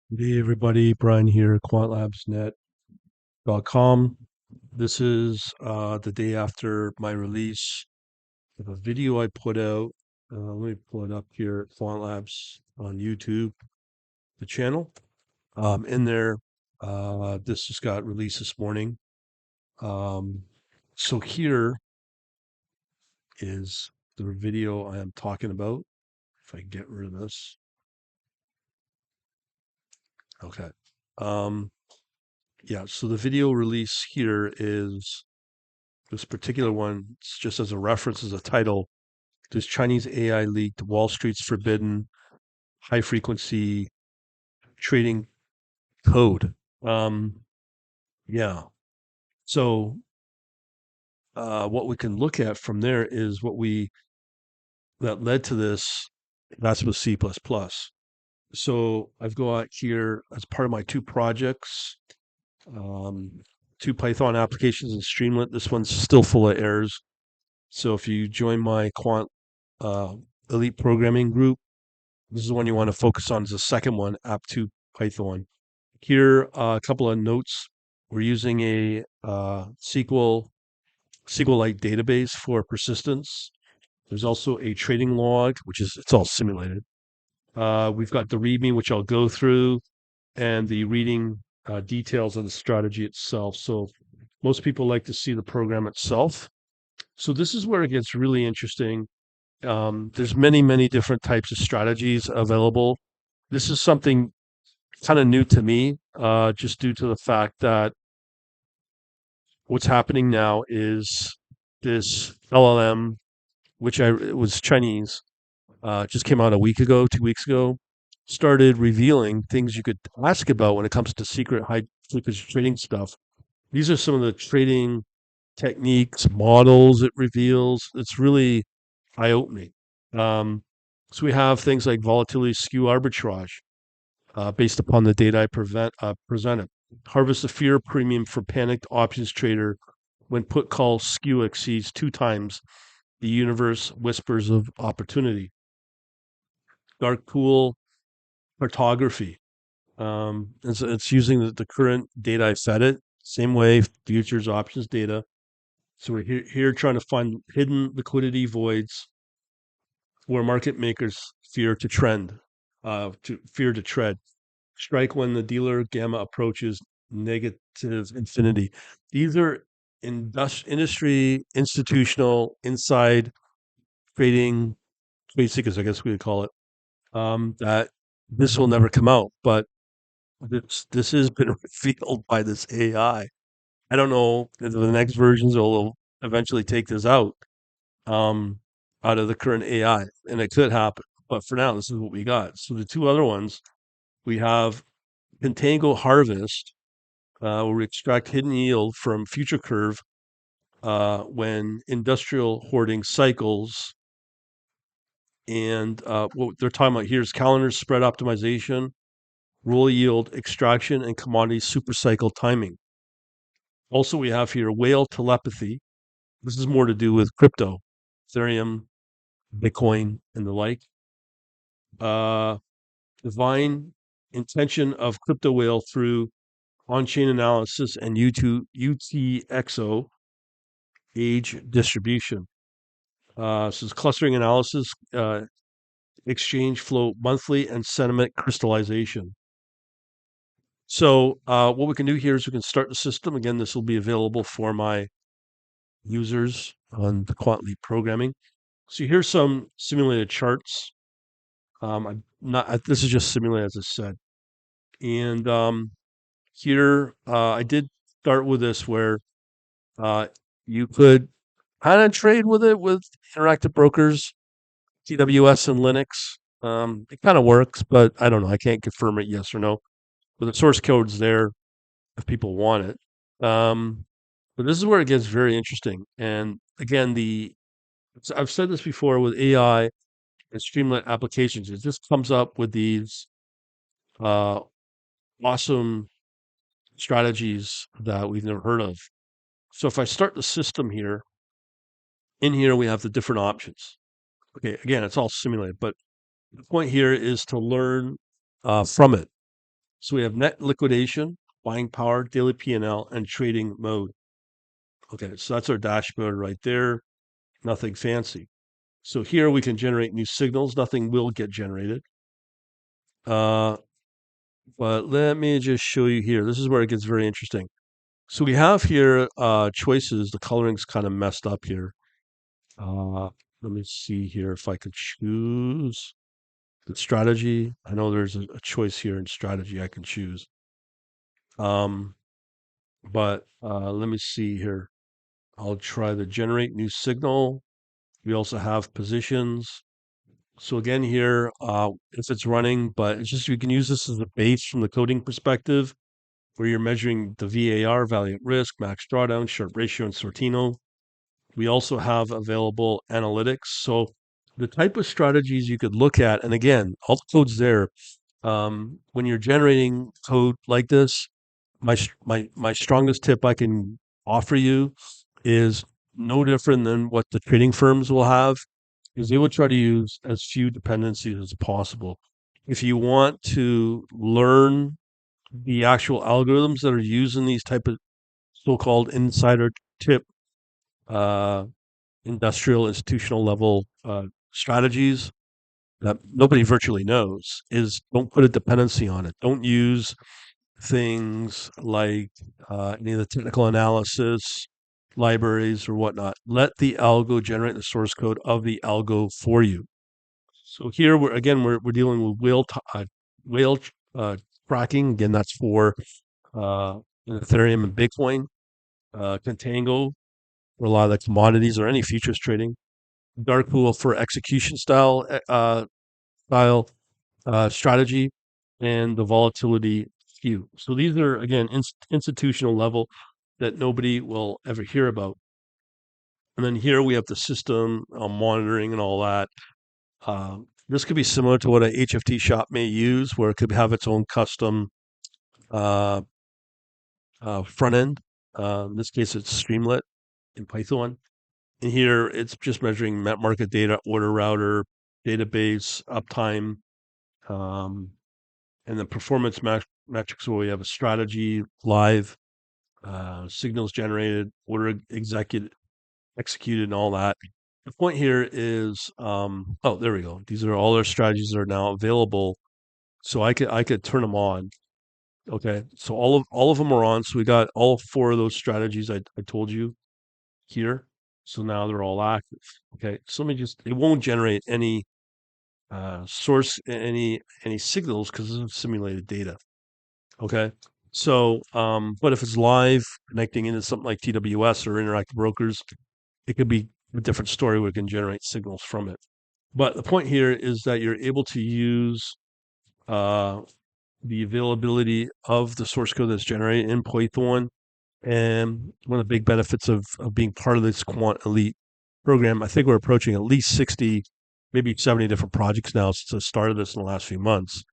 Hey everybody, Brian here, quantlabsnet.com. This is the day after my release of a video I put out. Let me pull it up here, Quant Labs on YouTube, the channel. In there, this just got released this morning. Um, so here is the video I am talking about. If I get rid of this. Okay. Um, yeah, so the video release here is this particular one, just as a reference, as a title, this Chinese AI leaked Wall Street's forbidden high frequency trading code. Um, yeah. So what we can look at from there is that led to this. That's with C++. So I've got here as part of my two projects, um, two Python applications in Streamlit. This one's still full of errors. So if you join my quant uh, elite programming group, this is the one you want to focus on. Is the second one, App2 Python. Here, a couple of notes. We're using a SQLite database for persistence. There's also a trading log, which is it's all simulated. We've got the README, which I'll go through, and the reading details of the strategy itself. So most people like to see the program itself. So this is where it gets really interesting. There's many different types of strategies available. This is something kind of new to me, just due to the fact that what's happening now is this LLM, which it was Chinese, just came out a week ago, 2 weeks ago, started revealing things you could ask about when it comes to secret high frequency trading stuff. These are some of the trading techniques, models it reveals. It's really eye opening. Um, so we have things like volatility skew arbitrage, based upon the data presented. Harvest the fear premium for panicked options trader when put call skew exceeds 2 times the universe whispers of opportunity. Dark pool cartography. It's using the current data I fed it, same way futures options data. So we're here trying to find hidden liquidity voids where market makers fear to tread. Strike when the dealer gamma approaches negative infinity. These are industry, institutional, inside trading, trade secrets, I guess we would call it. That this will never come out, but this has been revealed by this AI. I don't know if the next versions will eventually take this um, out of the current AI, and it could happen. But for now, this is what we got. So the two other ones we have Contango Harvest, where we extract hidden yield from future curve when industrial hoarding cycles. And what they're talking about here is calendar spread optimization, roll yield extraction, and commodity super cycle timing. Also, we have here whale telepathy. This is more to do with crypto, Ethereum, Bitcoin, and the like. Uh, Divine intention of crypto whale through on-chain analysis and UTXO age distribution. This is clustering analysis, exchange flow monthly, and sentiment crystallization. So what we can do here is we can start the system. Again, this will be available for my users on the Quant Leap programming. So here's some simulated charts. I'm not. This is just simulated, as I said. And here I did start with this where uh, you could kind of trade with it with interactive brokers, TWS and Linux. It kind of works, but I don't know. I can't confirm it yes or no. But the source code's there if people want it. But this is where it gets very interesting. And again, I've said this before with AI and Streamlit applications. It just comes up with these uh, awesome strategies that we've never heard of. So if I start the system here, in here we have the different options. Okay, again, it's all simulated, but the point here is to learn from it. So we have net liquidation, buying power, daily P&L, and trading mode. Okay, so that's our dashboard right there. Nothing fancy. So here we can generate new signals. Nothing will get generated. But let me just show you here. This is where it gets very interesting. So we have here choices. The coloring's kind of messed up here. Let me see here if I could choose the strategy. I know there's a choice here in strategy I can choose. Um, but let me see here. I'll try the generate new signal. We also have positions. So again here, if it's running, but it's just you can use this as a base from the coding perspective, where you're measuring the VAR, value at risk, max drawdown, Sharpe ratio, and Sortino. We also have available analytics. So the type of strategies you could look at, and again, all the code's there. When you're generating code like this, my strongest tip I can offer you is no different than what the trading firms will have, is they will try to use as few dependencies as possible. If you want to learn the actual algorithms that are used in these type of so-called insider tip uh, industrial institutional level strategies that nobody virtually knows, is don't put a dependency on it. Don't use things like any of the technical analysis libraries or whatnot. Let the algo generate the source code of the algo for you. So here we're dealing with whale tracking. Again, that's for uh, Ethereum and Bitcoin. Contango for a lot of the commodities or any futures trading. Dark pool for execution style strategy, and the volatility skew. So these are again institutional level that nobody will ever hear about. And then here we have the system monitoring and all that. This could be similar to what a HFT shop may use, where it could have its own custom uh, front end. In this case, it's Streamlit in Python. And here it's just measuring market data, order router, database, uptime, um, and then performance metrics where we have a strategy, live, signals generated, order executed, and all that. The point here is, oh, there we go. These are all our strategies that are now available. So I could turn them on. Okay, so all of them are on. So we got all four of those strategies I told you here. So now they're all active. Okay, so let me just. It won't generate any source any signals because it's simulated data. Okay. So, but if it's live connecting into something like TWS or interactive brokers, it could be a different story where it can generate signals from it. But the point here is that you're able to use uh, the availability of the source code that's generated in Python. And one of the big benefits of being part of this Quant Elite program, I think we're approaching at least 60, maybe 70 different projects now since I started this in the last few months.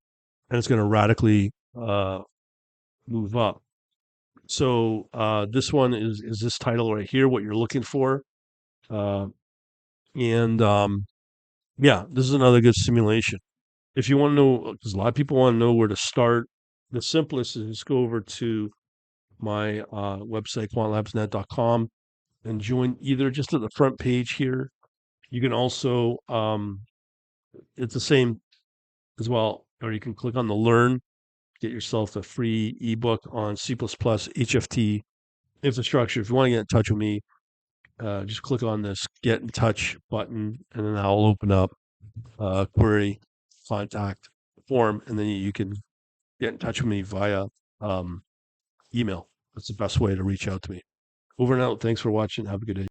And it's going to radically move up. So this one is this title right here, what you're looking for. Uh, and yeah, this is another good simulation. If you want to know, because a lot of people want to know where to start, the simplest is just go over to my website, quantlabsnet.com, and join either just at the front page here. You can also, it's the same as well, or you can click on the Learn, get yourself a free ebook on C++ HFT infrastructure. If you want to get in touch with me, just click on this Get in Touch button, and then I'll open up query contact form, and then you can get in touch with me via email. That's the best way to reach out to me. Over and out. Thanks for watching. Have a good day.